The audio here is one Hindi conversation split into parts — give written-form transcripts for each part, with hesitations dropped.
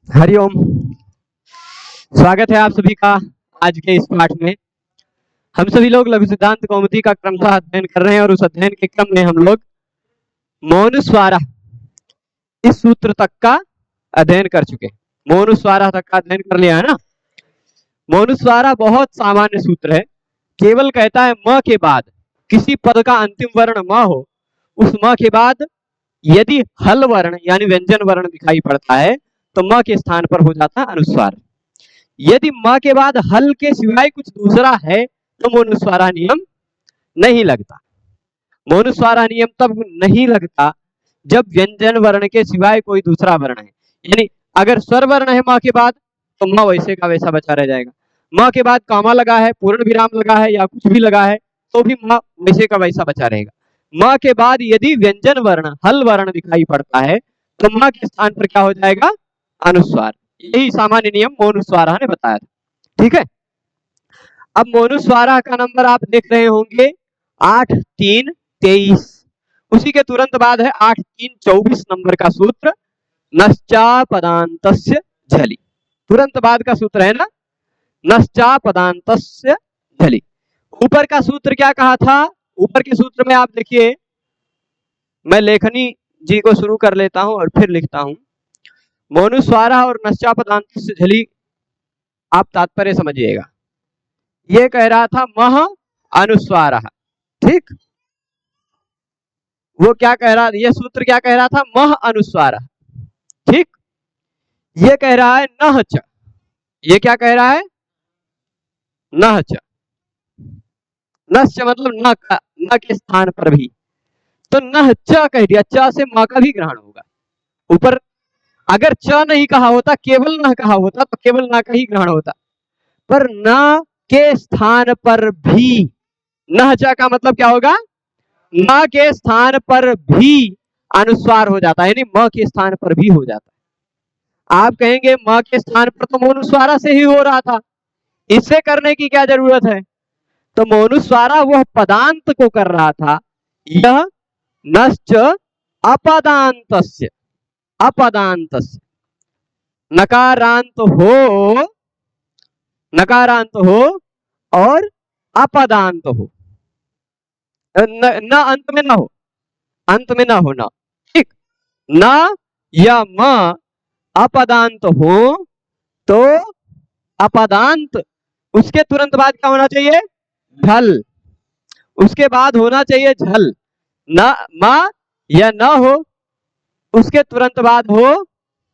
हरिओम। स्वागत है आप सभी का आज के इस पाठ में। हम सभी लोग लघु सिद्धांत कौमुदी का क्रमशः अध्ययन कर रहे हैं और उस अध्ययन के क्रम में हम लोग मौनुस्वारा इस सूत्र तक का अध्ययन कर चुके हैं। मौनुस्वारा तक का अध्ययन कर लिया है ना। मौनुस्वारा बहुत सामान्य सूत्र है, केवल कहता है म के बाद किसी पद का अंतिम वर्ण म हो, उस म के बाद यदि हल वर्ण यानी व्यंजन वर्ण दिखाई पड़ता है तो म के स्थान पर हो जाता है अनुस्वार। यदि म के बाद हल के सिवाय कुछ दूसरा है तो मौनुस्वारा नियम नहीं लगता। मौनुस्वारा नियम तब नहीं लगता जब व्यंजन वर्ण के सिवाय कोई दूसरा वर्ण है। यानी अगर स्वर वर्ण है म के बाद तो म वैसे का वैसा बचा रह जाएगा। म के बाद कामा लगा है, पूर्ण विराम लगा है या कुछ भी लगा है तो भी म वैसे का वैसा बचा रहेगा। म के बाद यदि व्यंजन वर्ण हल वर्ण दिखाई पड़ता है तो म के स्थान पर क्या हो जाएगा? अनुस्वार। यही सामान्य नियम मौनुस्वारा ने बताया था। ठीक है। अब मौनुस्वारा का नंबर आप देख रहे होंगे 8, 3, 23। उसी के तुरंत बाद है 8, 3, 24 नंबर का सूत्र नश्चा पदांतस्य झलि। तुरंत बाद का सूत्र है ना, नश्चा पदांतस्य झलि। ऊपर का सूत्र क्या कहा था? ऊपर के सूत्र में आप देखिए, मैं लेखनी जी को शुरू कर लेता हूं और फिर लिखता हूं। मौनुस्वारा और नश्चा पदांतस्य झलि आप तात्पर्य समझिएगा। ये कह रहा था मह अनुस्वारा, ठीक। वो क्या कह रहा, ये सूत्र क्या कह रहा था? मह अनुस्वारा, ठीक। ये कह रहा है नह च। ये क्या कह रहा है? नह च। नश्च मतलब न का, न के स्थान पर भी। तो नह च कह दिया, च से म का भी ग्रहण होगा। ऊपर अगर च नहीं कहा होता, केवल न कहा होता तो केवल न का ही ग्रहण होता, पर न के स्थान पर भी, नह च का मतलब क्या होगा? न के स्थान पर भी अनुस्वार हो जाता है, यानी म के स्थान पर भी हो जाता है। आप कहेंगे म के स्थान पर तो मौनुस्वारा से ही हो रहा था, इससे करने की क्या जरूरत है? तो मौनुस्वारा वह पदांत को कर रहा था। यह नश्च अपदांतस्य, अपदांतस्य नकारांत हो, नकारांत हो और अपदांत हो, न अंत में ना हो, अंत में ना होना, ठीक। न या म अपदांत हो तो अपदांत उसके तुरंत बाद क्या होना चाहिए? झल। उसके बाद होना चाहिए झल। न म या न हो, उसके तुरंत बाद हो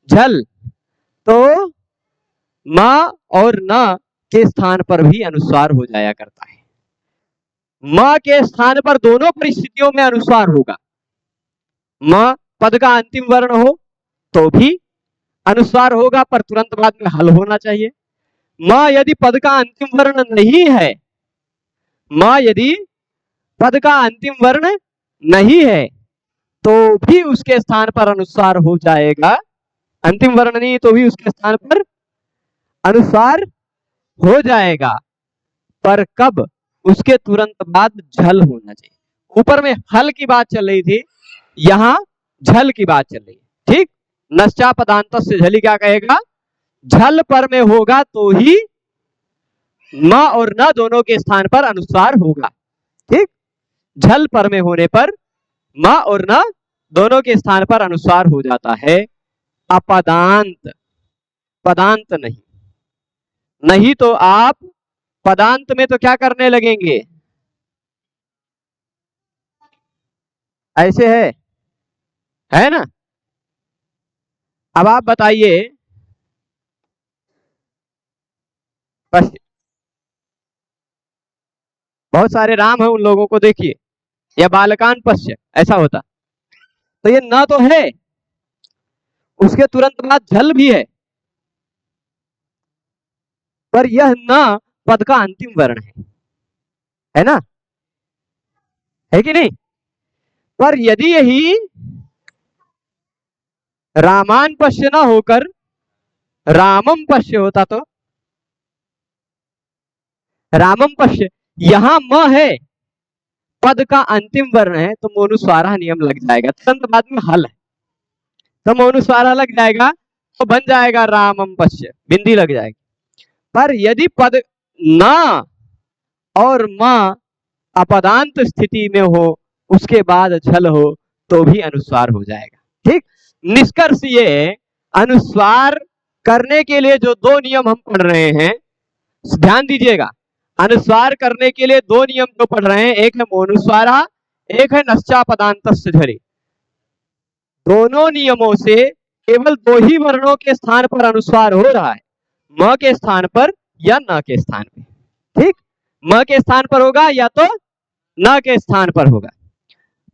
झल, तो म और न के स्थान पर भी अनुस्वार हो जाया करता है। म के स्थान पर दोनों परिस्थितियों में अनुस्वार होगा। म पद का अंतिम वर्ण हो तो भी अनुस्वार होगा, पर तुरंत बाद में हल होना चाहिए। म यदि पद का अंतिम वर्ण नहीं है, म यदि पद का अंतिम वर्ण नहीं है तो भी उसके स्थान पर अनुस्वार हो जाएगा। अंतिम वर्ण नहीं तो भी उसके स्थान पर अनुस्वार हो जाएगा, पर कब? उसके तुरंत बाद झल होना चाहिए। ऊपर में हल की बात चल रही थी, यहां झल की बात चल रही है, ठीक। नश्चा पदांतस्य झलि क्या कहेगा? झल पर में होगा तो ही म और न दोनों के स्थान पर अनुस्वार होगा, ठीक। झल पर में होने पर म और न दोनों के स्थान पर अनुस्वार हो जाता है। अपदांत, पदांत नहीं। नहीं तो आप पदांत में तो क्या करने लगेंगे? ऐसे है ना। अब आप बताइए, बहुत सारे राम है, उन लोगों को देखिए, या बालकान पश्य ऐसा होता तो ये न तो है, उसके तुरंत बाद झल भी पर यह न पद का अंतिम वर्ण है ना, है कि नहीं? पर यदि यही रामान पश्य ना होकर रामम पश्य होता तो, रामम पश्य, यहां म है, पद का अंतिम वर्ण है, तो मौनुस्वारा नियम लग जाएगा। तुरंत बाद में हल है तो मौनुस्वारा लग जाएगा, तो बन जाएगा रामम पश्य, बिंदी लग जाएगी। पर यदि पद ना और मां अपदांत स्थिति में हो, उसके बाद झल हो, तो भी अनुस्वार हो जाएगा। ठीक, निष्कर्ष ये, अनुस्वार करने के लिए जो दो नियम हम पढ़ रहे हैं, ध्यान दीजिएगा, अनुस्वार करने के लिए दो नियम जो पढ़ रहे हैं, एक है मोनुस्वारा, एक है नश्चापदांतस्य झलि। दोनों नियमों से केवल दो ही वर्णों के स्थान पर अनुस्वार हो रहा है, म के स्थान पर या न के स्थान पर। ठीक, म के स्थान पर होगा या तो न के स्थान पर होगा।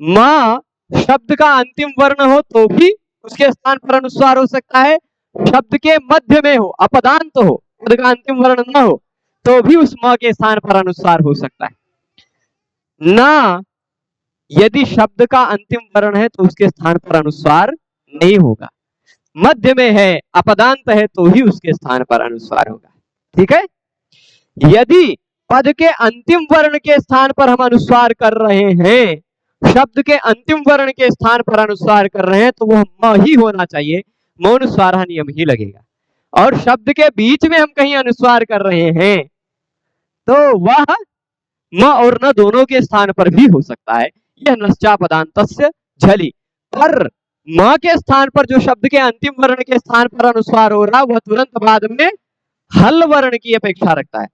म शब्द का अंतिम वर्ण हो तो भी उसके स्थान पर अनुस्वार हो सकता है, शब्द के मध्य में हो, अपदांत हो, पद का अंतिम वर्ण न हो, तो भी उस म के स्थान पर अनुस्वार हो सकता है। ना यदि शब्द का अंतिम वर्ण है तो उसके स्थान पर अनुस्वार नहीं होगा, मध्य में है, अपदांत है, तो ही उसके स्थान पर अनुस्वार होगा। ठीक है, यदि पद के अंतिम वर्ण के स्थान पर हम अनुस्वार कर रहे हैं, शब्द के अंतिम वर्ण के स्थान पर अनुस्वार कर रहे हैं, तो वह म ही होना चाहिए, मौनुस्वार नियम ही लगेगा। और शब्द के बीच में हम कहीं अनुस्वार कर रहे हैं तो वह म और न दोनों के स्थान पर भी हो सकता है, यह नश्चापदांतस्य झलि। पर म के स्थान पर जो शब्द के अंतिम वर्ण के स्थान पर अनुस्वार हो रहा, वह तुरंत बाद में हल वर्ण की अपेक्षा रखता है।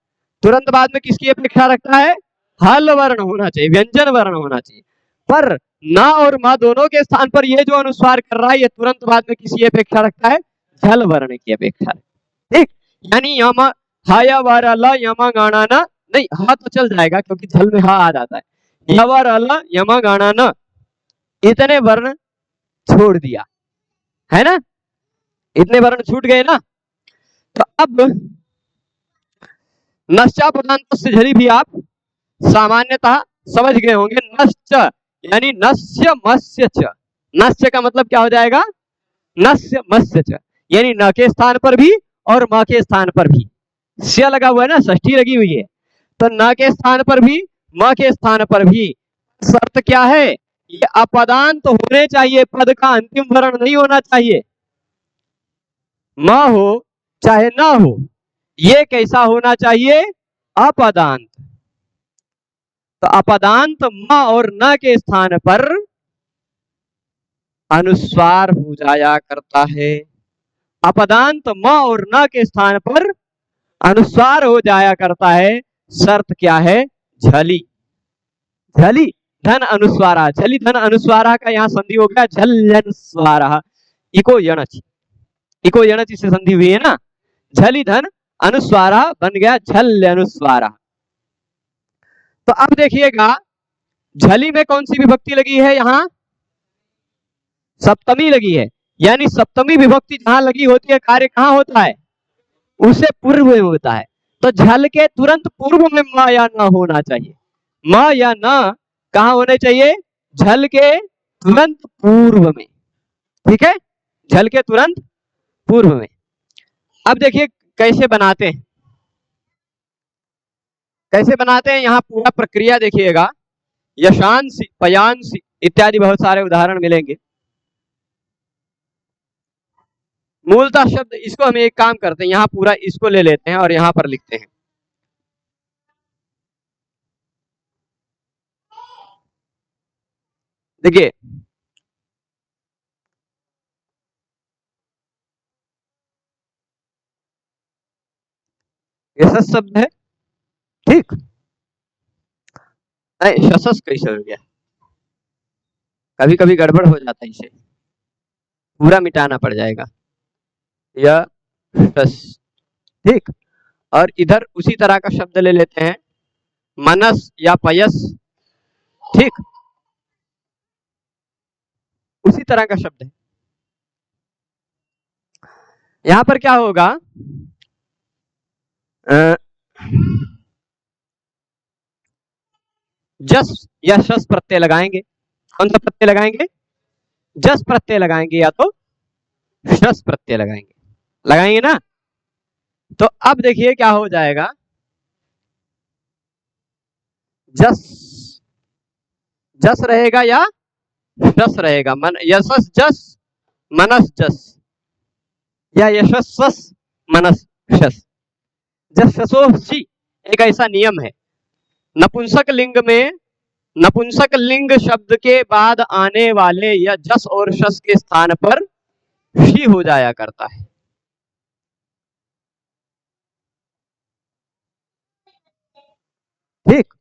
तुरंत बाद में किसकी अपेक्षा रखता है? हल वर्ण होना चाहिए, व्यंजन वर्ण होना चाहिए। पर ना और मा दोनों के स्थान पर यह जो अनुस्वार कर रहा है, ये तुरंत बाद में किसकी अपेक्षा रखता है? झल वर्ण की अपेक्षा। ठीक, यानी यमा हाया वारा ला यमा गाना ना, नहीं हा तो चल जाएगा क्योंकि झल में हा आ जाता है। यवारा ला यमा गाना ना, इतने वर्ण छोड़ दिया है ना, इतने वर्ण छूट गए ना। तो अब नश्चापदांतस्य झलि भी आप सामान्यतः समझ गए होंगे। नश्च यानी नस्य मत्स्य च, नस्य का मतलब क्या हो जाएगा? नस्य मत्स्य च, यानी न के स्थान पर भी और म के स्थान पर भी स्य लगा हुआ है ना, षष्ठी लगी हुई है, तो न के स्थान पर भी म के स्थान पर भी। शर्त क्या है? ये अपदांत होने चाहिए, पद का अंतिम वर्ण नहीं होना चाहिए। म हो चाहे ना हो, ये कैसा होना चाहिए? अपदांत। तो अपदांत म और न के स्थान पर अनुस्वार हो जाया करता है। अपदांत म और न के स्थान पर अनुस्वार हो जाया करता है। शर्त क्या है? झलि। झलि धन अनुस्वारा, झलि धन अनुस्वारा का यहाँ संधि हो गया झल्यनुस्वारा। इको यणचि, इको यणचि से संधि हुई है ना, झलि धन अनुस्वारा बन गया झल्यनुस्वारा। तो अब देखिएगा, झलि में कौन सी विभक्ति लगी है? यहाँ सप्तमी लगी है, यानी सप्तमी विभक्ति जहां लगी होती है, कार्य कहां होता है? उसे पूर्व में होता है। तो झल के तुरंत पूर्व में म या न होना चाहिए। म या न कहां होने चाहिए? झल के तुरंत पूर्व में। ठीक है, झल के तुरंत पूर्व में। अब देखिए कैसे बनाते हैं, कैसे बनाते हैं, यहाँ पूरा प्रक्रिया देखिएगा। यशांसी, पयांसी इत्यादि बहुत सारे उदाहरण मिलेंगे। मूलतः शब्द, इसको हम एक काम करते हैं, यहाँ पूरा इसको ले लेते हैं और यहाँ पर लिखते हैं। देखिए यशस शब्द है, ठीक, शशस कैसे हो गया? कभी कभी गड़बड़ हो जाता है, इसे पूरा मिटाना पड़ जाएगा। यशस, ठीक। और इधर उसी तरह का शब्द ले लेते हैं, मनस या पयस, ठीक, उसी तरह का शब्द है। यहां पर क्या होगा? जस या शस प्रत्यय लगाएंगे। कौन सा प्रत्यय लगाएंगे? जस प्रत्यय लगाएंगे या तो शस प्रत्यय लगाएंगे, लगाएंगे ना। तो अब देखिए क्या हो जाएगा, जस जस रहेगा या शस रहेगा। मन यशस जस, मनस जस, या यशस्वस मनस्शस। जसोसी एक ऐसा नियम है, नपुंसक लिंग में नपुंसक लिंग शब्द के बाद आने वाले या जस और शस के स्थान पर शी हो जाया करता है। ठीक,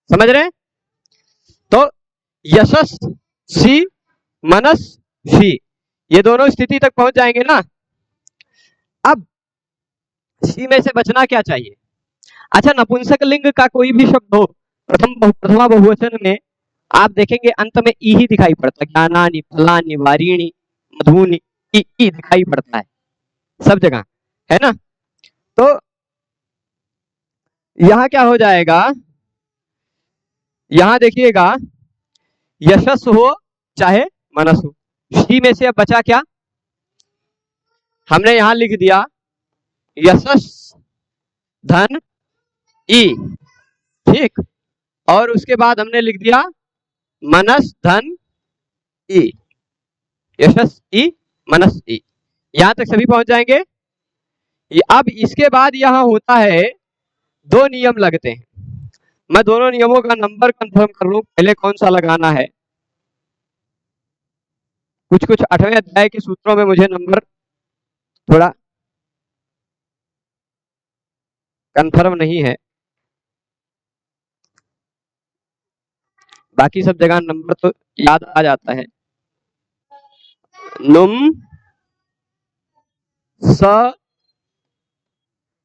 समझ रहे हैं? तो यशस सी मनस शी, ये दोनों स्थिति तक पहुंच जाएंगे ना। अब शी में से बचना क्या चाहिए? अच्छा, नपुंसक लिंग का कोई भी शब्द हो, प्रथमा बहुवचन में आप देखेंगे अंत में ई ही दिखाई पड़ता है। ज्ञानानि, फलानि, वारीणि, मधुनि, ई दिखाई पड़ता है सब जगह, है ना। तो यहां क्या हो जाएगा, यहां देखिएगा यशस हो चाहे मनस हो, शी में से अब बचा क्या, हमने यहां लिख दिया यशस धन ई, ठीक, और उसके बाद हमने लिख दिया मनस धन ई, यशस ई मनस ई, यहां तक सभी पहुंच जाएंगे। अब इसके बाद यहां होता है दो नियम लगते हैं, मैं दोनों नियमों का नंबर कंफर्म कर लूं पहले कौन सा लगाना है। कुछ कुछ 8वें अध्याय के सूत्रों में मुझे नंबर थोड़ा कंफर्म नहीं है, बाकी सब जगह नंबर तो याद आ जाता है। नुम स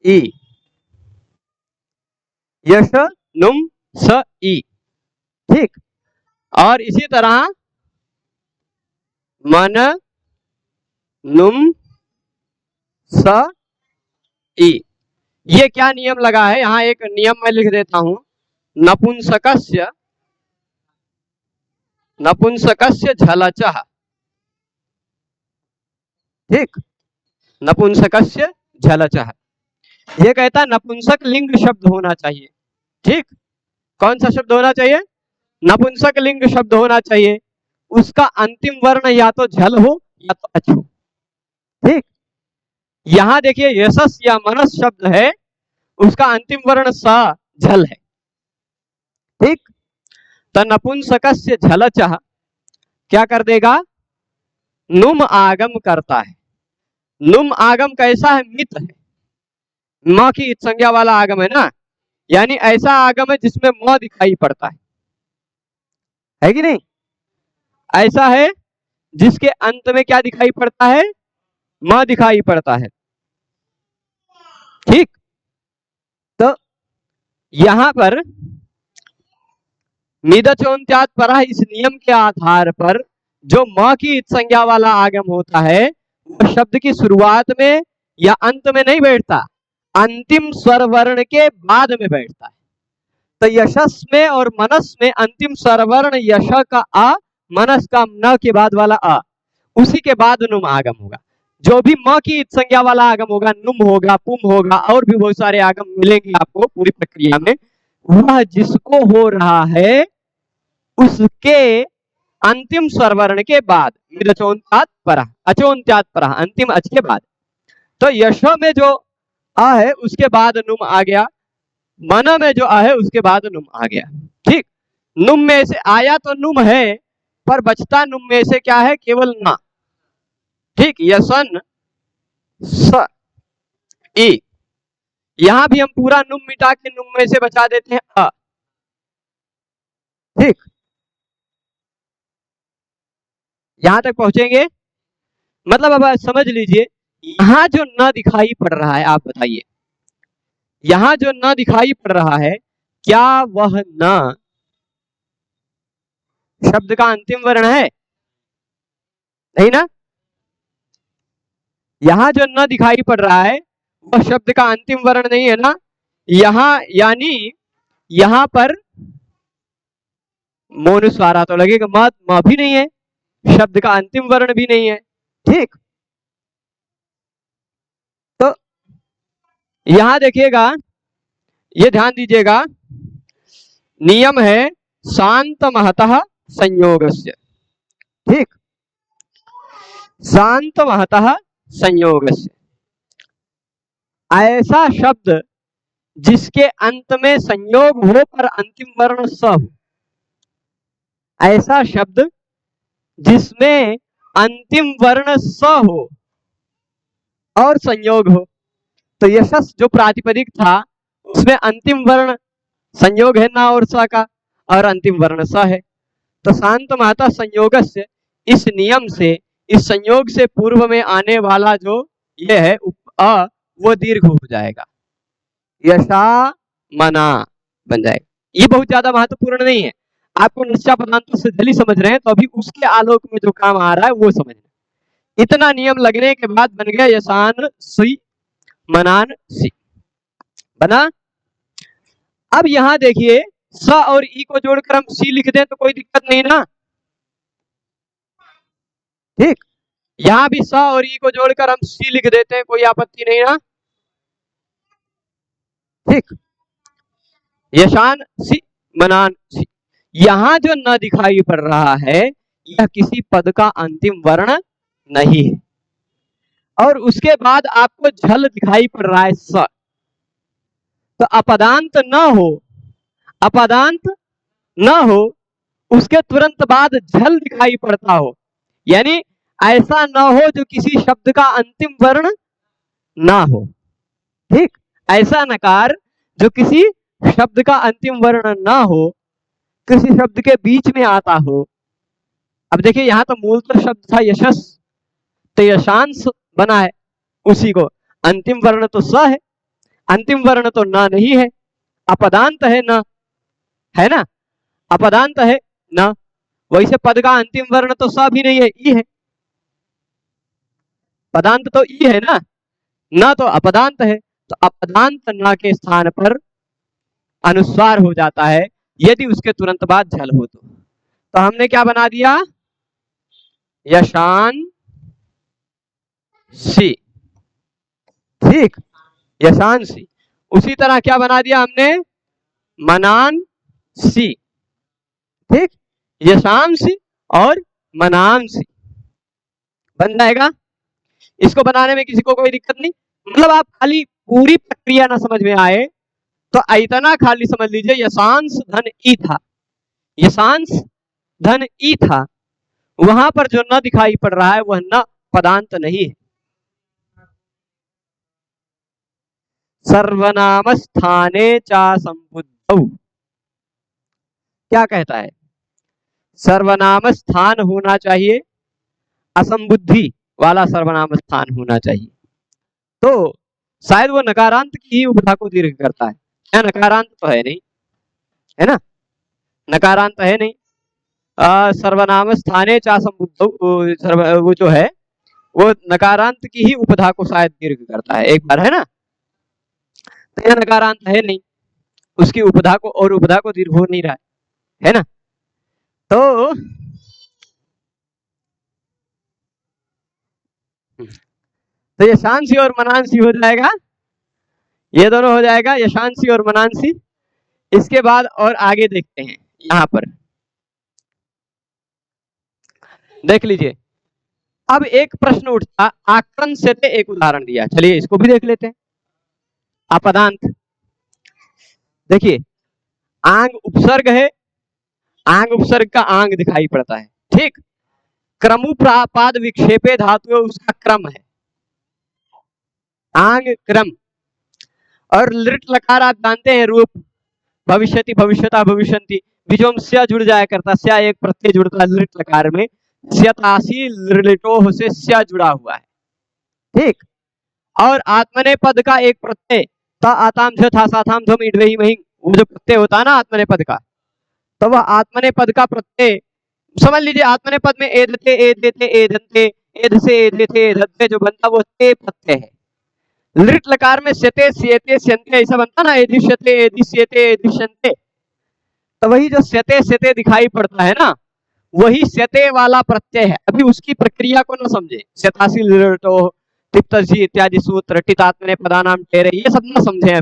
ई, यश नुम स ई, ठीक, और इसी तरह मन नुम स ई। ये क्या नियम लगा है, यहाँ एक नियम मैं लिख देता हूं, नपुंसकस्य नपुंसकस्य झलचः, ठीक, नपुंसकस्य झलचः, ये कहता है नपुंसक लिंग शब्द होना चाहिए, ठीक, कौन सा शब्द होना चाहिए, नपुंसक लिंग शब्द होना चाहिए, उसका अंतिम वर्ण या तो झल हो या तो अच हो, ठीक। यहां देखिए यशस या मनस शब्द है, उसका अंतिम वर्ण स झल है, ठीक, तो नपुंसकस्य झलचः क्या कर देगा, नुम आगम करता है। नुम आगम कैसा है, मित है, म की संज्ञा वाला आगम है ना, यानी ऐसा आगम है जिसमें म दिखाई पड़ता है कि नहीं, ऐसा है जिसके अंत में क्या दिखाई पड़ता है, म दिखाई पड़ता है, ठीक। तो यहां पर मिदचोन्त्यात् परः इस नियम के आधार पर जो म की संज्ञा वाला आगम होता है वो शब्द की शुरुआत में या अंत में नहीं बैठता, अंतिम स्वर वर्ण के बाद में बैठता है। तो यशस में और मनस में अंतिम स्वर वर्ण यश का आ, मनस का न के बाद वाला आ, उसी के बाद नुम आगम होगा। जो भी म की संज्ञा वाला आगम होगा, नुम होगा, पुम होगा, और भी बहुत सारे आगम मिलेंगे आपको पूरी प्रक्रिया में, वह जिसको हो रहा है उसके अंतिम स्वर वर्ण के बाद, मिदचोन्त्यात् परः, अचोन्त्यात् परः, अंतिम अच के बाद। तो यश में जो आ है उसके बाद नुम आ गया, मन में जो आ है उसके बाद नुम आ गया, ठीक। नुम में से आया तो नुम है, पर बचता नुम में से क्या है, केवल ना, ठीक, यसन स ई। यहां भी हम पूरा नुम मिटा के नुम में से बचा देते हैं अ, ठीक, यहां तक पहुंचेंगे। मतलब अब समझ लीजिए यहां जो न दिखाई पड़ रहा है, आप बताइए, यहां जो न दिखाई पड़ रहा है क्या वह न शब्द का अंतिम वर्ण है, नहीं ना। यहां जो न दिखाई पड़ रहा है वह शब्द का अंतिम वर्ण नहीं है ना, यहां यानी यहां पर मोनुस्वारा तो लगेगा, म भी नहीं है, शब्द का अंतिम वर्ण भी नहीं है, ठीक। तो यहां देखिएगा, ये ध्यान दीजिएगा, नियम है शांत महतः संयोगस्य, ठीक। शांत महतः संयोगस्य। ऐसा शब्द जिसके अंत में संयोग हो पर अंतिम वर्ण स हो, ऐसा शब्द जिसमें अंतिम वर्ण स हो और संयोग हो। तो यशस जो प्रातिपदिक था उसमें अंतिम वर्ण संयोग है ना और स का, और अंतिम वर्ण स है। तो शांत महतः संयोगस्य, इस नियम से, इस संयोग से पूर्व में आने वाला जो ये है अ, वो दीर्घ हो जाएगा, यशा मना बन जाएगा। ये बहुत ज्यादा महत्वपूर्ण नहीं है, आपको निश्चा पदांतों से जल्दी समझ रहे हैं तो अभी उसके आलोक में जो काम आ रहा है वो समझना। इतना नियम लगने के बाद बन गया यशान सी मनान सी बना। अब यहां देखिए स और ई को जोड़कर हम सी लिख दें तो कोई दिक्कत नहीं ना, ठीक। यहां भी स और ई को जोड़कर हम सी लिख देते हैं, कोई आपत्ति नहीं ना, ठीक। यशान सी मनान सी। यहां जो न दिखाई पड़ रहा है यह किसी पद का अंतिम वर्ण नहीं है, और उसके बाद आपको झल दिखाई पड़ रहा है स, तो अपदांत न हो, अपदांत न हो उसके तुरंत बाद झल दिखाई पड़ता हो, यानी ऐसा न हो जो किसी शब्द का अंतिम वर्ण ना हो, ठीक। ऐसा नकार जो किसी शब्द का अंतिम वर्ण ना हो, किसी शब्द के बीच में आता हो। अब देखिए यहां तो मूलतः शब्द था यशस, तो यशांश बना है, उसी को अंतिम वर्ण तो स है, अंतिम वर्ण तो ना नहीं है, अपदांत है न, है ना, अपदांत है न, वैसे पद का अंतिम वर्ण तो स भी नहीं है, ई है, पदांत तो ई है ना तो अपदांत है, तो अपदांत न के स्थान पर अनुस्वार हो जाता है यदि उसके तुरंत बाद झल हो तो हमने क्या बना दिया, यशान सी, ठीक, यशान सी। उसी तरह क्या बना दिया हमने, मनान सी, ठीक, यशान सी और मनान सी बन जाएगा। इसको बनाने में किसी को कोई दिक्कत नहीं, मतलब आप खाली पूरी प्रक्रिया ना समझ में आए तो इतना खाली समझ लीजिए यशांश धन ई था, यशांश धन ई था, वहां पर जो न दिखाई पड़ रहा है वह न पदांत नहीं है। सर्वनाम स्थाने चा संबुद्धौ, क्या कहता है, सर्वनाम स्थान होना चाहिए, असंबुद्धि वाला सर्वनाम स्थान होना चाहिए, तो शायद वो नकारांत की ही उपधा को दीर्घ करता है, या नकारांत तो है नहीं, है ना, नकारांत है नहीं। सर्वनाम स्थाने चा संबुद्धौ, वो जो है वो नकारांत की ही उपधा को शायद दीर्घ करता है, एक बार, है ना, तो यह नकारांत है नहीं, उसकी उपधा को और उपधा को दीर्घ हो नहीं रहा है ना, तो यशांशी और मनांशी हो जाएगा, ये दोनों हो जाएगा यशांशी और मनांशी। इसके बाद और आगे देखते हैं, यहां पर देख लीजिए। अब एक प्रश्न उठता, आक्रन से एक उदाहरण दिया, चलिए इसको भी देख लेते हैं। अपदांत देखिए, आंग उपसर्ग है, आंग उपसर्ग का आंग दिखाई पड़ता है, ठीक, क्रमुपाद विक्षेपे धातु उसका क्रम है, आंग क्रम, और लिट लकार आप जानते हैं रूप, भविष्यति भविष्यता भविष्यंति, बीचों में स्या जुड़ जाया करता, स्या एक प्रत्यय जुड़ता है लिट लकार में, स्यतासी लिटोह से स्या जुड़ा हुआ है, ठीक, और आत्मने पद का एक प्रत्यय ता आताम झ था साथाम झम इडवेही मही, वो जो प्रत्यय होता है ना आत्मने पद का, तो वह आत्मने पद का प्रत्यय समझ लीजिए, आत्मने पद में एदते एदेते एदंते एद से एदेते एदते जो बनता वो ते प्रत्यय है। लिट लकार में स्यते स्यते स्यन्ते ऐसा बनता ना, एदिश्यते एदिश्यते एदिश्यन्ते, तो वही जो स्यते स्यते दिखाई पड़ता है ना, वही स्यते वाला प्रत्यय है। अभी उसकी प्रक्रिया को न समझे, स्यतासी लिटो टिप्तसी इत्यादि सूत्र, टितात्मने पदानाम टेरे, ये सब न समझे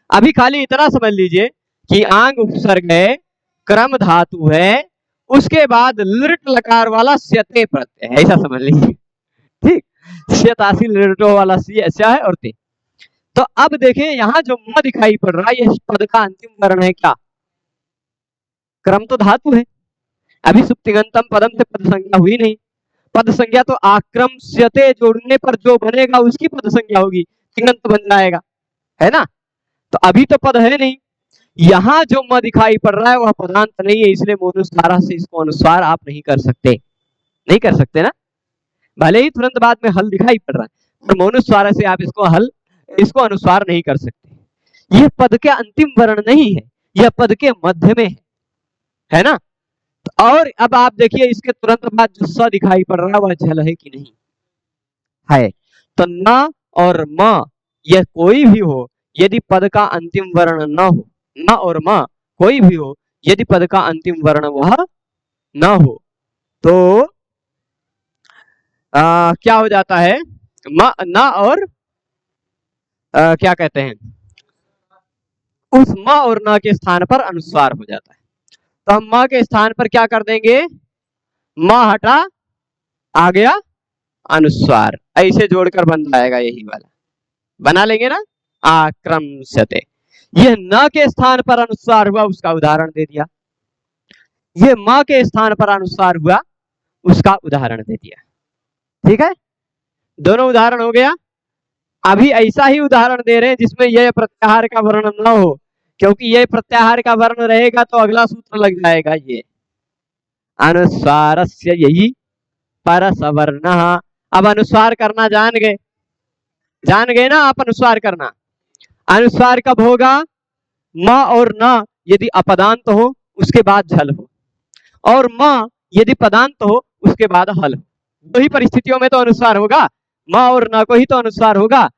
अभी खाली इतना समझ लीजिए कि आंग उपसर्ग है, क्रम धातु है, उसके बाद लिट लकार वाला स्यते प्रत्यय है, ऐसा समझ लीजिए, ठीक, से तासील रेटो वाला स्या है और ते। तो अब देखें यहाँ जो म दिखाई पड़ रहा है ये पद का अंतिम वर्ण है क्या? क्रम तो धातु है, अभी सुप्तिगंतम पदम से पद संज्ञा हुई नहीं। पद संज्ञा तो आक्रम्स्यते जोड़ने पर जो बनेगा उसकी पद संज्ञा होगी, तिङंत बन जाएगा, है ना। तो अभी तो पद है नहीं, यहाँ जो म दिखाई पड़ रहा है वह पदांत नहीं है, इसलिए मोनुस्वारा से इसको अनुस्वार आप नहीं कर सकते, नहीं कर सकते ना। भले ही तुरंत बाद में हल दिखाई पड़ रहा है पर मोनुस्वारा से आप इसको अनुस्वार नहीं कर सकते। यह पद के अंतिम वर्ण नहीं है, यह पद के मध्य में है ना। और अब आप देखिए इसके तुरंत बाद जो स दिखाई पड़ रहा है वह झल है कि नहीं है। तो न और म यह कोई भी हो यदि पद का अंतिम वर्ण न हो, न और म कोई भी हो यदि पद का अंतिम वर्ण वह न हो तो क्या हो जाता है, म न और क्या कहते हैं, उस म और न के स्थान पर अनुस्वार हो जाता है। तो हम म के स्थान पर क्या कर देंगे, म हटा आ गया अनुस्वार, ऐसे जोड़कर बन जाएगा, यही वाला बना लेंगे ना, आक्रम्स्यते। यह न के स्थान पर अनुस्वार हुआ उसका उदाहरण दे दिया, ये म के स्थान पर अनुस्वार हुआ उसका उदाहरण दे दिया। ठीक है, दोनों उदाहरण हो गया। अभी ऐसा ही उदाहरण दे रहे हैं जिसमें यह प्रत्याहार का वर्ण न हो, क्योंकि यह प्रत्याहार का वर्ण रहेगा तो अगला सूत्र लग जाएगा, ये अनुस्वारस्य यही परसवर्णः। अब अनुस्वार करना जान गए ना आप, अनुस्वार करना। अनुस्वार कब होगा, म और न यदि अपदांत हो उसके बाद झल हो, और म यदि पदांत हो उसके बाद हल हो। दो ही परिस्थितियों में तो अनुस्वार होगा, म और न को ही तो अनुस्वार होगा।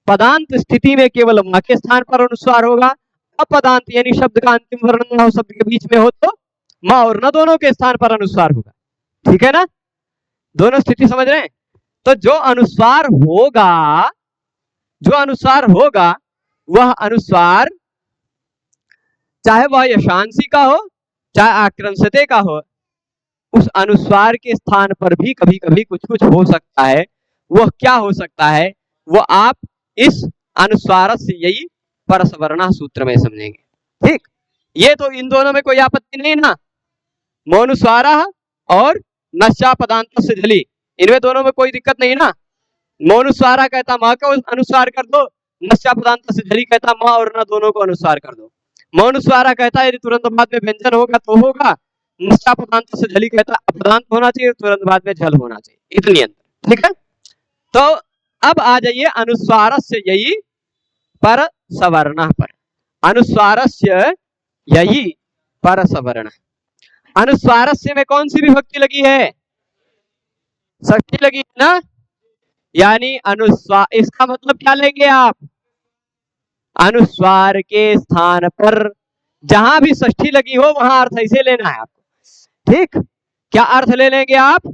पदांत स्थिति में केवल म के स्थान पर अनुस्वार होगा, अपदांत यानी शब्द का अंतिम वर्ण न हो, शब्द के बीच में हो तो म और न दोनों के स्थान पर अनुस्वार होगा। ठीक है ना, दोनों स्थिति समझ रहे हैं। तो जो अनुस्वार होगा वह अनुस्वार चाहे वह यशांसी का हो चाहे आक्रम्स्यते का हो, उस अनुस्वार के स्थान पर भी कभी कभी कुछ कुछ हो सकता है। वह क्या हो सकता है, वो आप इस अनुस्वारस्य यही परसवर्णः सूत्र में समझेंगे। ठीक, ये तो इन दोनों में कोई आपत्ति नहीं ना, मोनुस्वारः और नश्चा पदांतस्य झलि, इनमें दोनों में कोई दिक्कत नहीं ना। मोनुस्वारा कहता म को अनुस्वार कर दो, नश्चा पदांतस्य झलि कहता म और न दोनों को अनुस्वार कर दो। मोनुस्वारा कहता यदि तुरंत बाद में व्यंजन होगा तो होगा, नश्चा पदांतस्य झलि कहता अपदांत होना चाहिए, तुरंत बाद में झल होना चाहिए, इतनी अंतर। ठीक है, तो अब आ जाइए अनुस्वारस्य यही परसवर्णः पर। अनुस्वारस्य यही परसवर्णः, अनुस्वारस्य में कौन सी विभक्ति लगी है, षष्ठी लगी है ना, यानी अनुस्वार, इसका मतलब क्या लेंगे आप, अनुस्वार के स्थान पर जहां भी षष्ठी लगी हो वहां अर्थ ऐसे लेना है आपको। ठीक, क्या अर्थ ले लेंगे आप,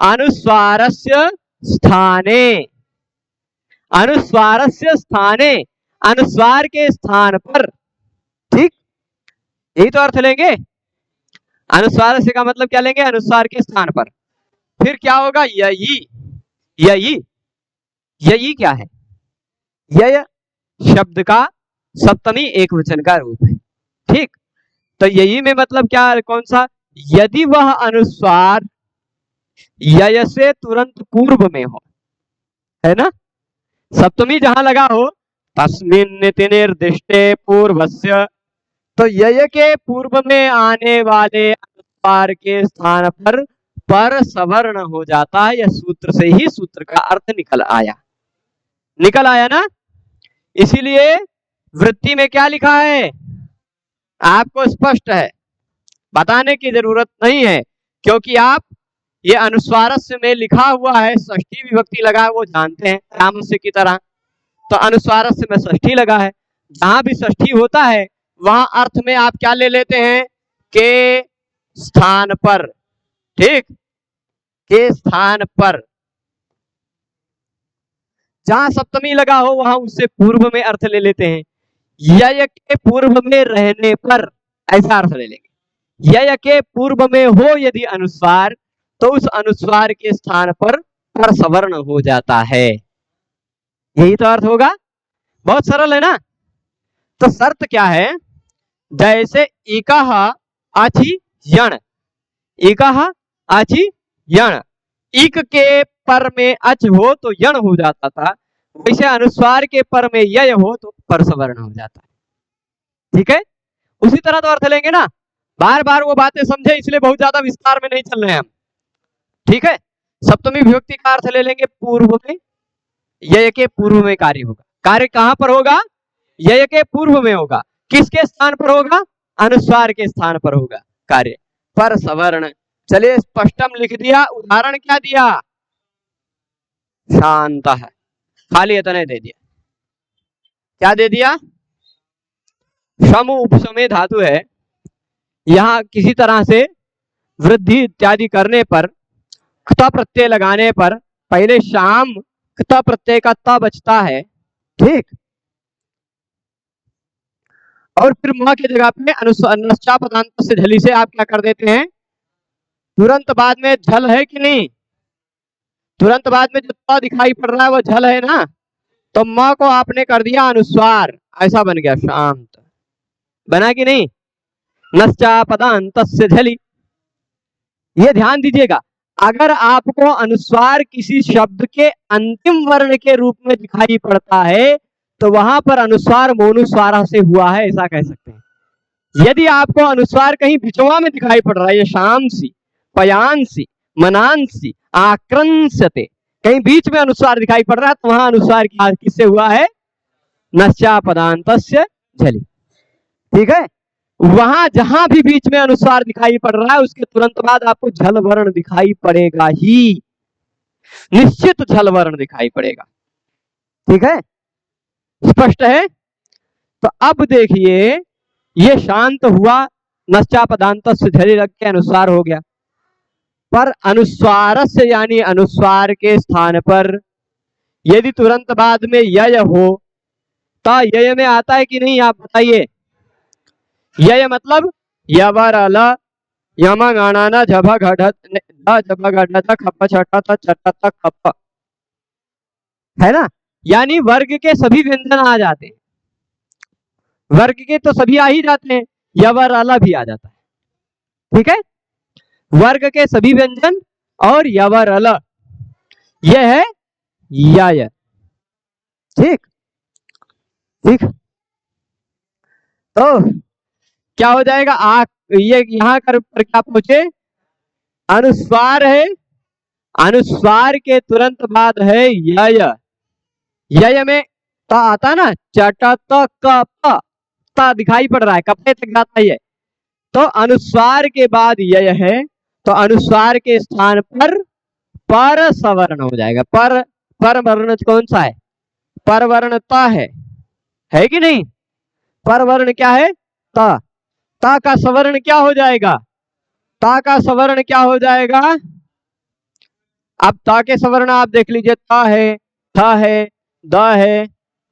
अनुस्वारस्य स्थाने, अनुस्वारस्य स्थाने, अनुस्वार के स्थान पर। ठीक, यही तो अर्थ लेंगे। अनुस्वार से का मतलब क्या लेंगे, अनुस्वार के स्थान पर। फिर क्या होगा, यही, यही, यही क्या है, यह शब्द का सप्तमी एकवचन का रूप है। ठीक, तो यही में मतलब क्या, कौन सा, यदि वह अनुस्वार यय से तुरंत पूर्व में हो, है ना, सप्तमी जहां लगा हो, तस्मिन् इति निर्दिष्टे पूर्वस्य, तो यय के पूर्व में आने वाले अनुस्वार के स्थान पर सवर्ण हो जाता है। यह सूत्र से ही सूत्र का अर्थ निकल आया ना। इसीलिए वृत्ति में क्या लिखा है आपको स्पष्ट है, बताने की जरूरत नहीं है, क्योंकि आप ये अनुस्वारस्य में लिखा हुआ है, षष्ठी विभक्ति लगा है, वो जानते हैं रामस्य की तरह। तो अनुस्वारस्य में षष्ठी लगा है, जहां भी षष्ठी होता है वहां अर्थ में आप क्या ले लेते हैं, के स्थान पर। ठीक, के स्थान पर, जहां सप्तमी लगा हो वहां उससे पूर्व में अर्थ ले लेते हैं। यय के पूर्व में रहने पर ऐसा अर्थ ले लेंगे। यय के पूर्व में हो यदि अनुस्वार, तो उस अनुस्वार के स्थान पर पर सवर्ण हो जाता है। यही तो अर्थ होगा। बहुत सरल है ना। तो शर्त क्या है, जैसे इकह आछि यण, इकह आछि यण, इक के पर में अच हो तो यण हो जाता था, वैसे अनुस्वार के पर में यय हो तो पर सवर्ण हो जाता है। ठीक है, उसी तरह तो अर्थ लेंगे ना। बार बार वो बातें समझे, इसलिए बहुत ज्यादा विस्तार में नहीं चल रहे हैं हम। ठीक है, सप्तमी विभक्ति का अर्थ ले लेंगे पूर्व में, यय के पूर्व में कार्य होगा। कार्य कहां पर होगा, यय के पूर्व में होगा। किसके स्थान पर होगा, अनुस्वार के स्थान पर होगा कार्य, पर सवर्ण। चलिए स्पष्टम लिख दिया, उदाहरण क्या दिया, शांत है, खाली इतना दे दिया। क्या दे दिया, सम उपसमय धातु है, यहां किसी तरह से वृद्धि इत्यादि करने पर, क्ता प्रत्यय लगाने पर पहले शाम क्ता प्रत्यय का ता बचता है। ठीक, और फिर म की जगह पे अनुस्चा पदांत से झली से आप क्या कर देते हैं, तुरंत बाद में झल है कि नहीं, तुरंत बाद में जो ता दिखाई पड़ रहा है वो झल है ना, तो म को आपने कर दिया अनुस्वार, ऐसा बन गया शांत। बना कि नहीं, नश्चा पदांत से झली। ये ध्यान दीजिएगा, अगर आपको अनुस्वार किसी शब्द के अंतिम वर्ण के रूप में दिखाई पड़ता है तो वहां पर अनुस्वार मोनुस्वारा से हुआ है, ऐसा कह सकते हैं। यदि आपको अनुस्वार कहीं बिचवा में दिखाई पड़ रहा है, ये शामसी, पयांसी, मनांसी, आक्रंसते, कहीं बीच में अनुस्वार दिखाई पड़ रहा है तो वहां अनुस्वार किससे हुआ है, नश्चा पदांतस्य झली। ठीक है, वहां जहां भी बीच में अनुस्वार दिखाई पड़ रहा है उसके तुरंत बाद आपको झल वर्ण दिखाई पड़ेगा ही, निश्चित झल वर्ण दिखाई पड़ेगा। ठीक है, स्पष्ट है। तो अब देखिए ये शांत हुआ, नश्चा पदांत से झली रख के अनुस्वार हो गया, पर अनुस्वार से यानी अनुस्वार के स्थान पर यदि तुरंत बाद में यय हो तो यय में आता है कि नहीं, आप बताइए। यय मतलब यवर अल यम गाना झभ घट झभ घट खप छठ चट खप, है ना, यानी वर्ग के सभी व्यंजन आ जाते हैं, वर्ग के तो सभी आ ही जाते हैं, यवर अल भी आ जाता है। ठीक है, वर्ग के सभी व्यंजन और यवर अल, यह है यय। ठीक ठीक, तो क्या हो जाएगा, ये यहां कर पर क्या पहुंचे, अनुस्वार है, अनुस्वार के तुरंत बाद है यय, यय में ता आता ना, चट कप, ता दिखाई पड़ रहा है, कपड़े तक जाता है, तो अनुस्वार के बाद यय है तो अनुस्वार के स्थान पर सवर्ण हो जाएगा। पर वर्ण कौन सा है, पर वर्ण ता है कि नहीं, पर वर्ण क्या है, ता, ता का सवर्ण क्या हो जाएगा, ता का सवर्ण क्या हो जाएगा, अब ता के सवर्ण आप देख लीजिए, ता है, था है, द है,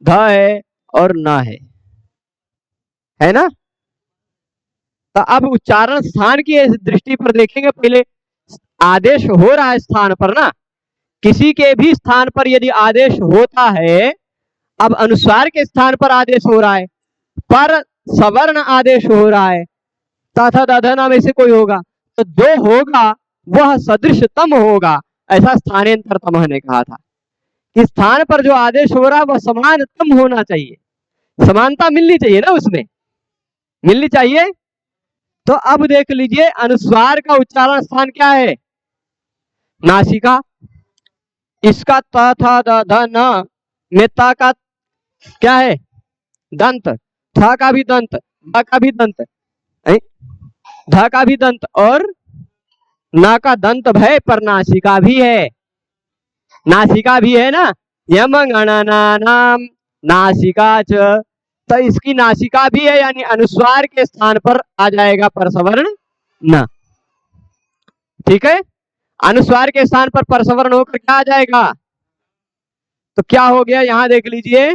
ध है और ना है ना। तो अब उच्चारण स्थान की दृष्टि पर देखेंगे, पहले आदेश हो रहा है स्थान पर ना, किसी के भी स्थान पर यदि आदेश होता है, अब अनुस्वार के स्थान पर आदेश हो रहा है, पर सवर्ण आदेश हो रहा है, तथा दधना में से कोई होगा तो जो होगा वह सदृशतम होगा, ऐसा स्थानेंतरतम ने कहा था कि स्थान पर जो आदेश हो रहा है वह समानतम होना चाहिए, समानता मिलनी चाहिए ना, उसमें मिलनी चाहिए। तो अब देख लीजिए अनुस्वार का उच्चारण स्थान क्या है, नासिका, इसका त था ध न में ता का क्या है, दंत, था का भी दंत, ब का भी दंत, ध का भी दंत और ना का दंत भय, पर नासिका भी है, नासिका भी है ना, यम गणना नाम नासिका च, तो इसकी नासिका भी है, यानी अनुस्वार के स्थान पर आ जाएगा परसवर्ण न। ठीक है, अनुस्वार के स्थान पर परसवर्ण होकर क्या आ जाएगा, तो क्या हो गया, यहां देख लीजिए,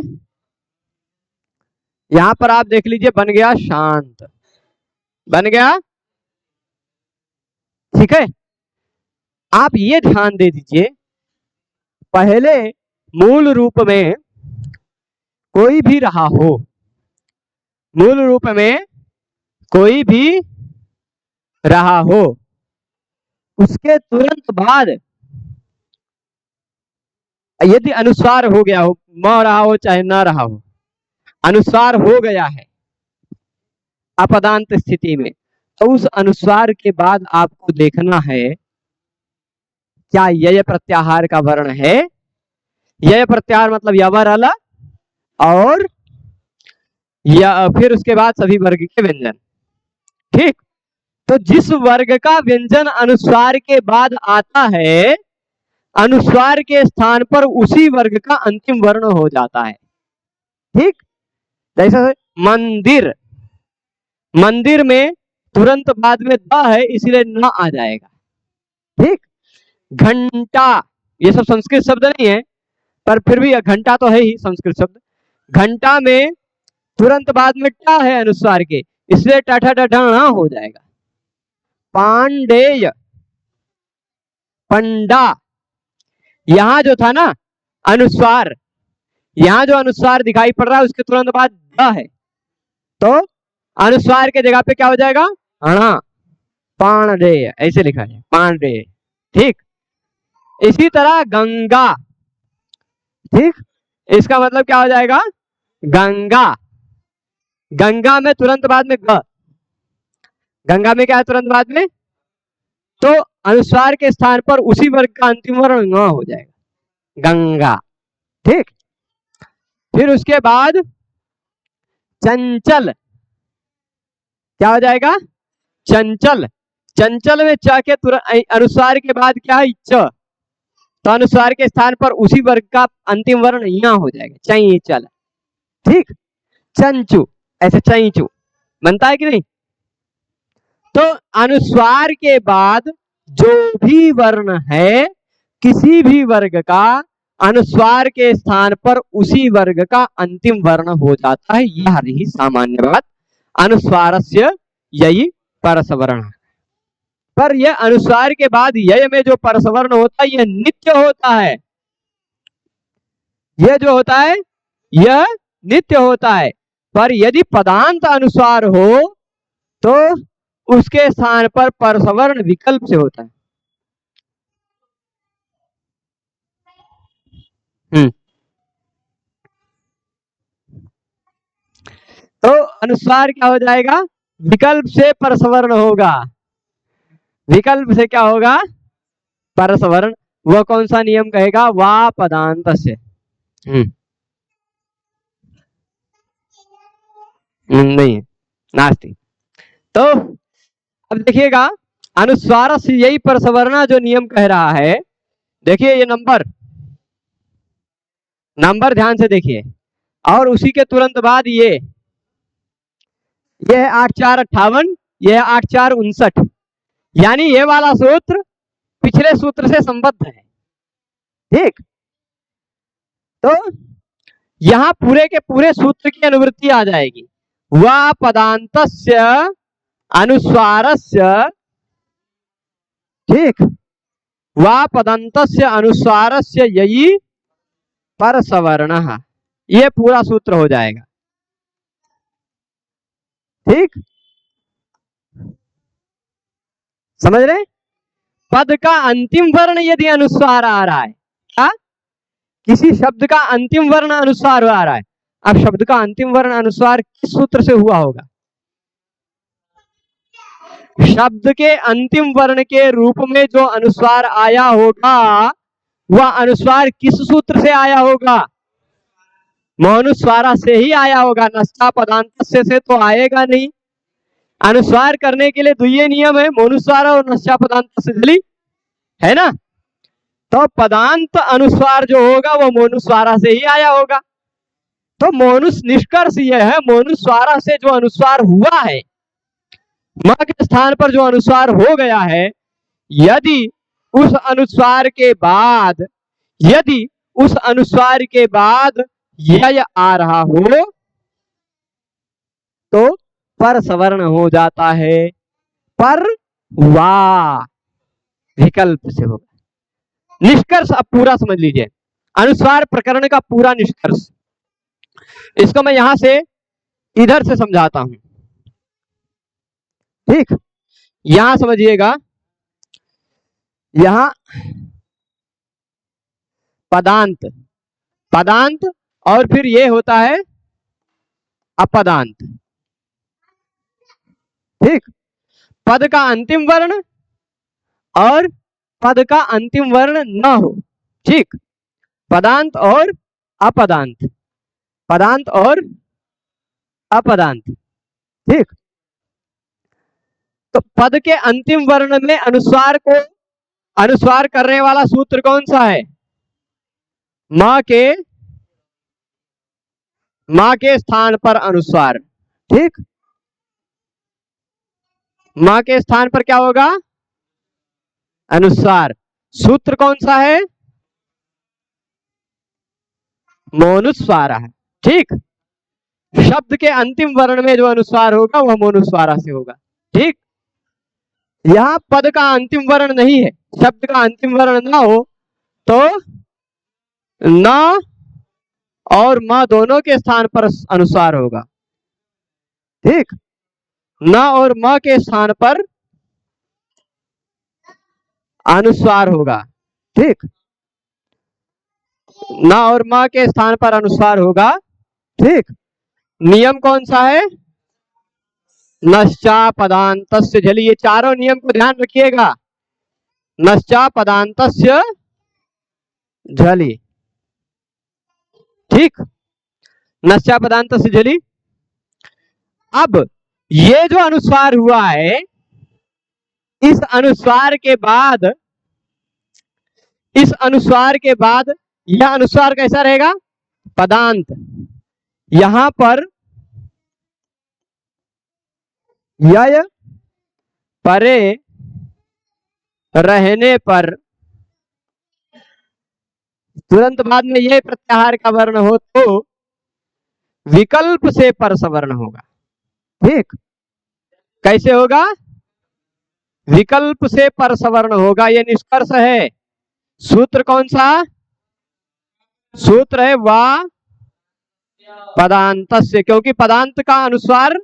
यहां पर आप देख लीजिए बन गया शांत, बन गया। ठीक है, आप ये ध्यान दे दीजिए पहले मूल रूप में कोई भी रहा हो, मूल रूप में कोई भी रहा हो, उसके तुरंत बाद यदि अनुस्वार हो गया हो, म रहा हो चाहे ना रहा हो, अनुस्वार हो गया है अपदांत स्थिति में, तो उस अनुस्वार के बाद आपको देखना है क्या यय प्रत्याहार का वर्ण है। यय प्रत्याहार मतलब यवर अल और या फिर उसके बाद सभी वर्ग के व्यंजन। ठीक, तो जिस वर्ग का व्यंजन अनुस्वार के बाद आता है, अनुस्वार के स्थान पर उसी वर्ग का अंतिम वर्ण हो जाता है। ठीक, जैसे मंदिर, मंदिर में तुरंत बाद में द है इसलिए न आ जाएगा। ठीक, घंटा, ये सब संस्कृत शब्द नहीं है पर फिर भी घंटा तो है ही संस्कृत शब्द। घंटा में तुरंत बाद में टा है अनुस्वार के, इसलिए टाठा डढ़ा हो जाएगा। पांडेय, पंडा, यहां जो था ना अनुस्वार, यहां जो अनुस्वार दिखाई पड़ रहा है उसके तुरंत बाद द है, तो अनुस्वार के जगह पे क्या हो जाएगा, अणा, पांडेय, ऐसे लिखा है पांडेय। ठीक, इसी तरह गंगा, ठीक, इसका मतलब क्या हो जाएगा, गंगा, गंगा में तुरंत बाद में ग, गंगा में क्या है तुरंत बाद में, तो अनुस्वार के स्थान पर उसी वर्ग का अंतिम वर्ण ङ हो जाएगा, गंगा। ठीक, फिर उसके बाद चंचल, क्या हो जाएगा, चंचल, चंचल में च के तुरंत अनुस्वार के बाद क्या है च, तो अनुस्वार के स्थान पर उसी वर्ग का अंतिम वर्ण यहाँ हो जाएगा, चंचल। ठीक, चंचू, ऐसे चंचू बनता है कि नहीं। तो अनुस्वार के बाद जो भी वर्ण है किसी भी वर्ग का, अनुस्वार के स्थान पर उसी वर्ग का अंतिम वर्ण हो जाता है, यह रही सामान्य बात। अनुस्वारस्य यही परसवर्ण, पर यह अनुस्वार के बाद यय में जो परसवर्ण होता है यह नित्य होता है, यह जो होता है यह नित्य होता है, पर यदि पदांत अनुस्वार हो तो उसके स्थान पर परसवर्ण विकल्प से होता है। तो अनुस्वार क्या हो जाएगा, विकल्प से परसवर्ण होगा, विकल्प से क्या होगा, परसवर्ण। वह कौन सा नियम कहेगा, वा पदांत से। नहीं, नास्ति। तो अब देखिएगा अनुस्वार से यही परसवर्ण जो नियम कह रहा है, देखिए ये नंबर, नंबर ध्यान से देखिए, और उसी के तुरंत बाद ये है 8×4=58, यह 8×4=59, यानी ये वाला सूत्र पिछले सूत्र से संबद्ध है। ठीक, तो यहां पूरे के पूरे सूत्र की अनुवृत्ति आ जाएगी, वा पदांतस्य अनुस्वारस्य, ठीक, वा पदांतस्य अनुस्वारस्य यही परसवर्णः, ये पूरा सूत्र हो जाएगा। ठीक, समझ रहे, पद का अंतिम वर्ण यदि अनुस्वार आ रहा है, क्या किसी शब्द का अंतिम वर्ण अनुस्वार आ रहा है, अब शब्द का अंतिम वर्ण अनुस्वार किस सूत्र से हुआ होगा, शब्द के अंतिम वर्ण के रूप में जो अनुस्वार आया होगा वह अनुस्वार किस सूत्र से आया होगा, मौनुस्वारा से ही आया होगा, नष्टा पदांतस्य से तो आएगा नहीं। अनुस्वार करने के लिए तो ये नियम है, मौनुस्वारा और नष्टा पदांतस्य जली है ना, तो पदांत अनुस्वार जो होगा वो मौनुस्वारा से ही आया होगा। तो मौनुस निष्कर्ष यह है, मौनुस्वारा से जो अनुस्वार हुआ है, म के स्थान पर जो अनुस्वार हो गया है, यदि उस अनुस्वार के बाद, यदि उस अनुस्वार के बाद यय आ रहा हो तो परसवर्ण हो जाता है, पर वा विकल्प से होगा। निष्कर्ष अब पूरा समझ लीजिए, अनुस्वार प्रकरण का पूरा निष्कर्ष। इसको मैं यहां से इधर से समझाता हूं, ठीक। यहां समझिएगा, यहां पदांत, पदांत और फिर ये होता है अपदांत, ठीक। पद का अंतिम वर्ण और पद का अंतिम वर्ण न हो, ठीक। पदांत और अपदांत, पदांत और अपदांत, ठीक। तो पद के अंतिम वर्ण में अनुस्वार को अनुस्वार करने वाला सूत्र कौन सा है? मां के स्थान पर अनुस्वार, ठीक। मां के स्थान पर क्या होगा? अनुस्वार। सूत्र कौन सा है? मोनुस्वार है, ठीक। शब्द के अंतिम वर्ण में जो अनुस्वार होगा वह मोनुस्वारा से होगा, ठीक। यहां पद का अंतिम वर्ण नहीं है, शब्द का अंतिम वर्ण ना हो तो न और म दोनों के स्थान पर अनुस्वार होगा, ठीक। न और म के स्थान पर अनुस्वार होगा, ठीक। न और म के स्थान पर अनुस्वार होगा, ठीक। नियम कौन सा है? नश्चा पदान्तस्य झलि। ये चारों नियम को ध्यान रखिएगा। नश्चा पदान्तस्य झलि, ठीक। नश्चा पदान्तस्य झलि। अब ये जो अनुस्वार हुआ है, इस अनुस्वार के बाद, इस अनुस्वार के बाद यह अनुस्वार कैसा रहेगा? पदांत। यहां पर यय परे रहने पर तुरंत बाद में यह प्रत्याहार का वर्ण हो तो विकल्प से परसवर्ण होगा, ठीक। कैसे होगा? विकल्प से परसवर्ण होगा, यह निष्कर्ष है। सूत्र कौन सा? सूत्र है वा पदांतस्य, क्योंकि पदांत का अनुस्वार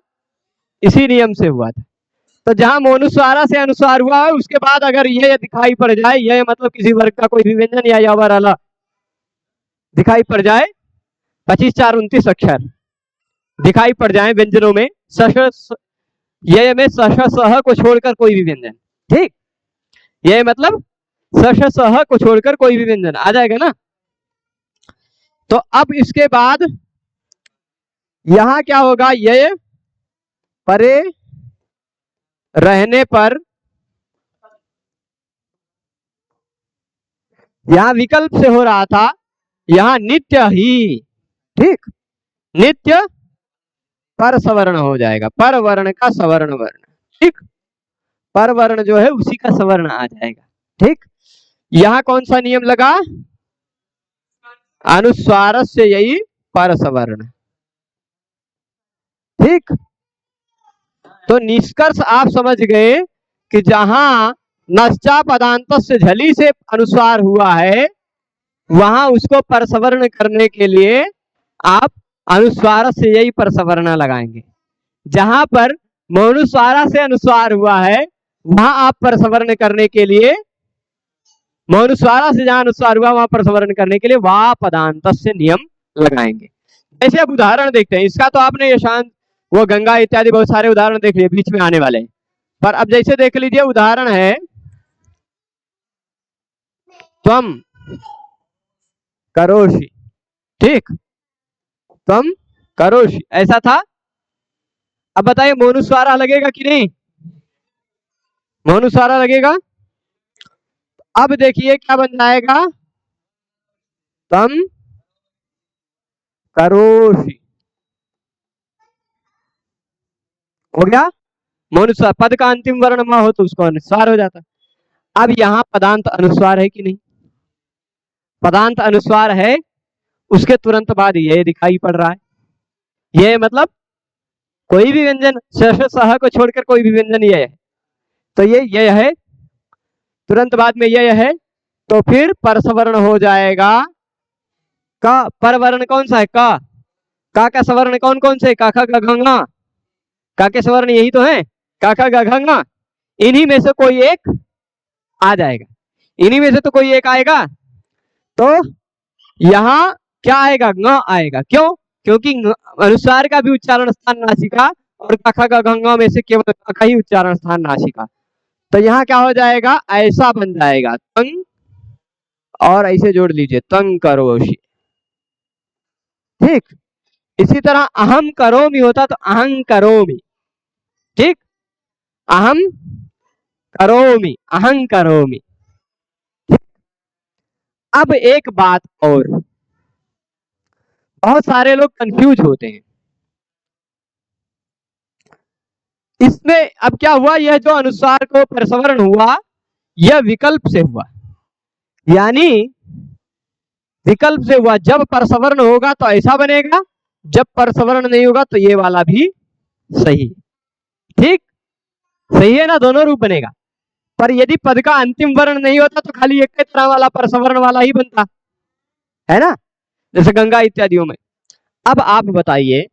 इसी नियम से हुआ था। तो जहां मोनुस्वारा से अनुस्वार हुआ है उसके बाद अगर यह दिखाई पड़ जाए, यह मतलब किसी वर्ग का कोई भी व्यंजन या यावर अला दिखाई पड़ जाए, 25, 4, 29 अक्षर दिखाई पड़ जाए व्यंजनों में, यह में सह को छोड़कर कोई भी व्यंजन, ठीक। यह मतलब सह को छोड़कर कोई भी व्यंजन आ जाएगा ना। तो अब इसके बाद यहां क्या होगा? यह परे रहने पर, यहां विकल्प से हो रहा था, यहां नित्य ही, ठीक। नित्य पर सवर्ण हो जाएगा, पर वर्ण का सवर्ण वर्ण, ठीक। पर वर्ण जो है उसी का सवर्ण आ जाएगा, ठीक। यहां कौन सा नियम लगा? अनुस्वार से यही पर सवर्ण, ठीक। तो निष्कर्ष आप समझ गए कि जहां नश्चा पदान्तस्य झलि से अनुस्वार हुआ है वहां उसको परसवर्ण करने के लिए आप अनुस्वार से यही परसवर्ण लगाएंगे। जहां पर मौनुस्वारा से अनुस्वार हुआ है वहां आप परसवर्ण करने के लिए, मौनुस्वारा से जहां अनुस्वार हुआ वहां परसवर्ण करने के लिए वा पदान्तस्य नियम लगाएंगे। जैसे अब उदाहरण देखते हैं। इसका तो आपने ये शांत वो गंगा इत्यादि बहुत सारे उदाहरण देख लिए बीच में आने वाले, पर अब जैसे देख लीजिए उदाहरण है त्वम करोषि, ठीक। त्वम करोषि ऐसा था। अब बताइए मोनुस्वारा लगेगा कि नहीं? मोनुस्वारा लगेगा। अब देखिए क्या बन जाएगा? तम करोषि हो गया मोनुस्वार। पद का अंतिम वर्ण म हो तो उसको अनुस्वार हो जाता। अब यहां पदांत अनुस्वार है कि नहीं? पदांत अनुस्वार है, उसके तुरंत बाद ये दिखाई पड़ रहा है। ये मतलब कोई भी व्यंजन सह को छोड़कर कोई भी व्यंजन ये है, तो ये है, तुरंत बाद में ये है, तो फिर परसवर्ण हो जाएगा का पर वर्ण कौन सा है? का सवर्ण कौन कौन से? का खा गा घ ङ। का के सवर्ण यही तो है, का खा गा घ ङ। इन्हीं में से कोई एक आ जाएगा, इन्हीं में से तो कोई एक आएगा। तो यहाँ क्या आएगा? ङ आएगा। क्यों? क्योंकि अनुस्वार का भी उच्चारण स्थान नासिका और का खा गा घ ङ में से केवल का ही उच्चारण स्थान नासिका। तो यहाँ क्या हो जाएगा? ऐसा बन जाएगा तंग, और ऐसे जोड़ लीजिए तंग करोषि। ठीक, इसी तरह अहम करोमि होता तो अहं करोमि। ठीक, अहम करोमि, अहं करोमि। अब एक बात और, बहुत सारे लोग कंफ्यूज होते हैं इसमें। अब क्या हुआ? यह जो अनुस्वार को प्रसवर्ण हुआ, यह विकल्प से हुआ, यानी विकल्प से हुआ। जब प्रसवर्ण होगा तो ऐसा बनेगा, जब प्रसवर्ण नहीं होगा तो ये वाला भी सही। ठीक, सही है ना? दोनों रूप बनेगा। पर यदि पद का अंतिम वर्ण नहीं होता तो खाली एक तरह वाला प्रसवर्ण वाला ही बनता है ना, जैसे गंगा इत्यादियों में। अब आप बताइए,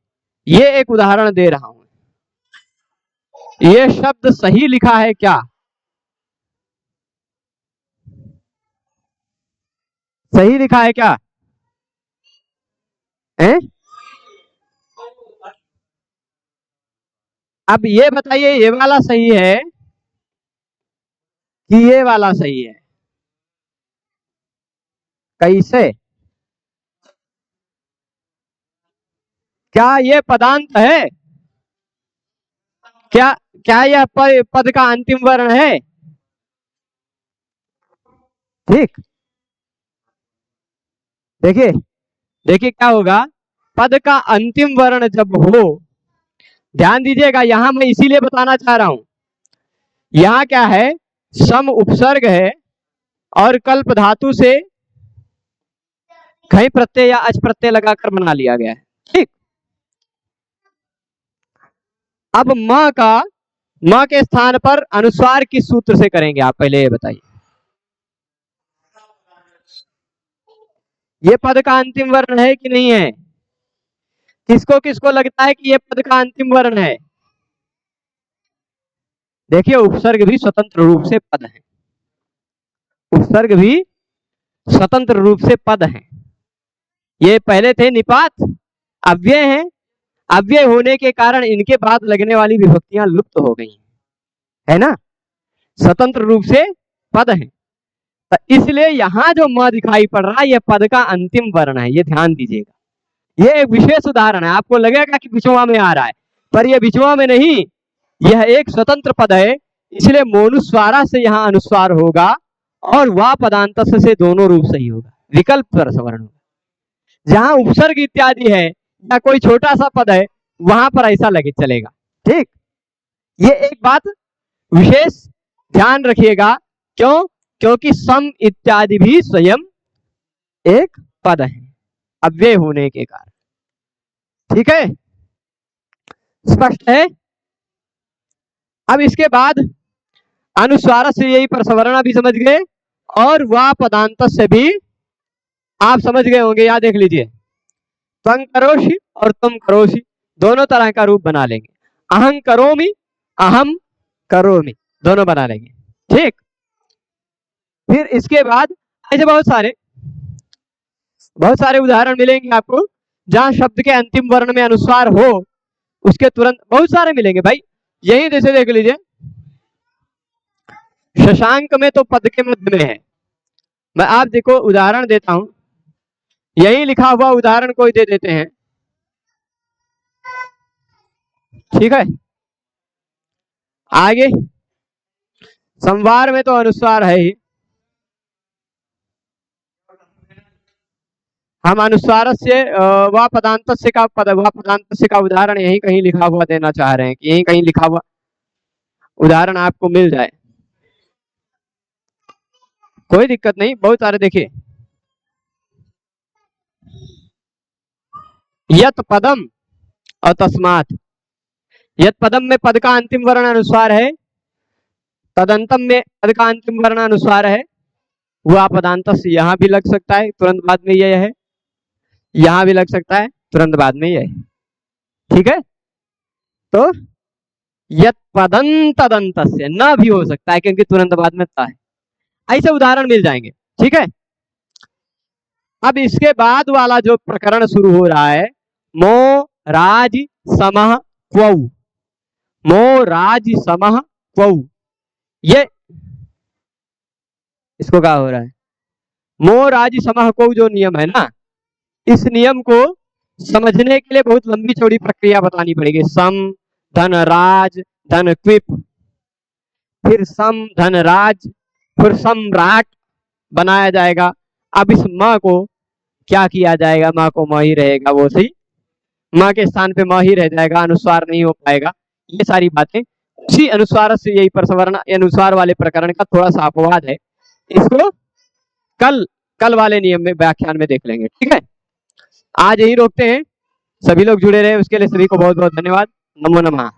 ये एक उदाहरण दे रहा हूं, ये शब्द सही लिखा है क्या? सही लिखा है क्या? है? अब ये बताइए, ये वाला सही है कि ये वाला सही है? कैसे? क्या ये पदांत है? क्या क्या यह पद का अंतिम वर्ण है? ठीक, देखिए देखिए क्या होगा, पद का अंतिम वर्ण जब हो, ध्यान दीजिएगा, यहां मैं इसीलिए बताना चाह रहा हूं, यहां क्या है? सम उपसर्ग है और कल्प धातु से खई प्रत्यय या अच प्रत्यय लगाकर बना लिया गया है। ठीक, अब म के स्थान पर अनुस्वार किस सूत्र से करेंगे आप? पहले ये बताइए। ये पद का अंतिम वर्ण है कि नहीं है? किसको किसको लगता है कि ये पद का अंतिम वर्ण है? देखिए, उपसर्ग भी स्वतंत्र रूप से पद है, उपसर्ग भी स्वतंत्र रूप से पद है। ये पहले थे निपात, अव्यय हैं, अव्यय होने के कारण इनके बाद लगने वाली विभक्तियां लुप्त हो गई है ना, स्वतंत्र रूप से पद है। तो इसलिए यहां जो म दिखाई पड़ रहा है, यह पद का अंतिम वर्ण है, ये ध्यान दीजिएगा। ये एक विशेष उदाहरण है, आपको लगेगा कि बिचवा में आ रहा है, पर यह बिचवा में नहीं, यह एक स्वतंत्र पद है, इसलिए मोनुस्वारा से यहाँ अनुस्वार होगा और वा पदांत से दोनों रूप सही होगा, विकल्प प्रसवर्ण होगा। जहां उपसर्ग इत्यादि है या कोई छोटा सा पद है, वहां पर ऐसा लगे चलेगा। ठीक, ये एक बात विशेष ध्यान रखिएगा। क्यों? क्योंकि सम इत्यादि भी स्वयं एक पद है, अव्यय होने के कारण। ठीक है, स्पष्ट है? अब इसके बाद अनुस्वार से यही प्रसवर्ण भी समझ गए, और वा पदांत से भी आप समझ गए होंगे। यहाँ देख लीजिए, त्वं करोषि और तुम करोषि, दोनों तरह का रूप बना लेंगे। अहं करोमि, अहम करोमि, दोनों बना लेंगे। ठीक, फिर इसके बाद ऐसे बहुत सारे उदाहरण मिलेंगे आपको, जहां शब्द के अंतिम वर्ण में अनुस्वार हो, उसके तुरंत बहुत सारे मिलेंगे भाई। यही जैसे देख लीजिए, शशांक में तो पद के मध्य में है। मैं आप देखो उदाहरण देता हूं, यही लिखा हुआ उदाहरण कोई दे देते हैं। ठीक है, आगे संवार में तो अनुस्वार है ही, हम अनुस्वार से वा पदांत से का उदाहरण यही कहीं लिखा हुआ देना चाह रहे हैं कि यही कहीं लिखा हुआ उदाहरण आपको मिल जाए, कोई दिक्कत नहीं। बहुत सारे देखिए, यत पदम और तस्मात। यत पदम में पद का अंतिम वर्ण अनुस्वार है, तदंतम में पद का अंतिम वर्ण अनुस्वार है, वह पदांत से यहां भी लग सकता है, तुरंत बाद में यह है। यहां भी लग सकता है, तुरंत बाद में ही है। ठीक है, तो यत पदंत तदंत से न भी हो सकता है क्योंकि तुरंत बाद में ता है। ऐसे उदाहरण मिल जाएंगे। ठीक है, अब इसके बाद वाला जो प्रकरण शुरू हो रहा है, मो राज समह क्वौ, मो राज समह क्वौ, ये इसको क्या हो रहा है, मो राज समह क्वौ जो नियम है ना, इस नियम को समझने के लिए बहुत लंबी चौड़ी प्रक्रिया बतानी पड़ेगी। सम धन राज धन क्विप, फिर सम धन राज, फिर सम्राट बनाया जाएगा। अब इस माँ को क्या किया जाएगा, माँ को म ही रहेगा, वो सही माँ के स्थान पे म ही रह जाएगा, अनुस्वार नहीं हो पाएगा। ये सारी बातें उसी अनुस्वार से, यही प्रसवर्ण अनुस्वार वाले प्रकरण का थोड़ा सा अपवाद है, इसको कल कल वाले नियम में व्याख्यान में देख लेंगे। ठीक है, आज यही रोकते हैं। सभी लोग जुड़े रहे उसके लिए सभी को बहुत बहुत धन्यवाद। नमो नमः।